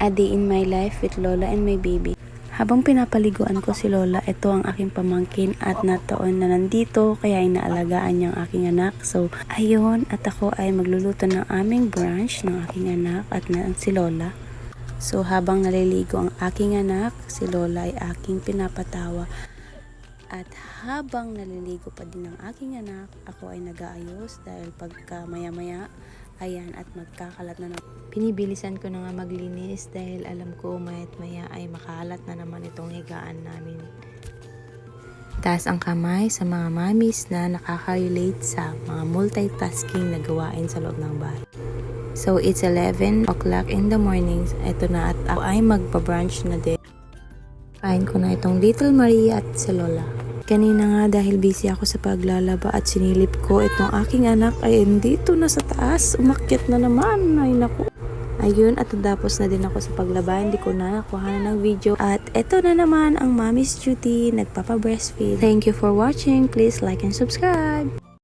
A day in my life with Lola and my baby. Habang pinapaliguan ko si Lola, ito ang aking pamangkin at nataon na nandito kaya inaalagaan niyang aking anak. So, ayun, at ako ay magluluto ng aming brunch ng aking anak at si Lola. So, habang naliligo ang aking anak, si Lola ay aking pinapatawa. At habang naliligo pa din ang aking anak, ako ay nag-aayos dahil pagka maya-maya, ayan, at magkakalat na naman. Pinibilisan ko na nga maglinis dahil alam ko mayat maya ay makalat na naman itong higaan namin. Taas ang kamay sa mga mamis na nakaka-relate sa mga multitasking na gawain sa loob ng bahay. So it's 11 o'clock in the morning. Ito na at ako ay magpa-brunch na din. Kain ko na itong Little Maria at si Lola. Kanina nga dahil busy ako sa paglalaba at sinilip ko itong aking anak ay dito na sa taas. Umakyat na naman. Ay naku. Ayun, at natapos na din ako sa paglaba. Hindi ko na nakuha na ng video. At eto na naman ang mommy's duty. Nagpapa-breastfeed. Thank you for watching. Please like and subscribe.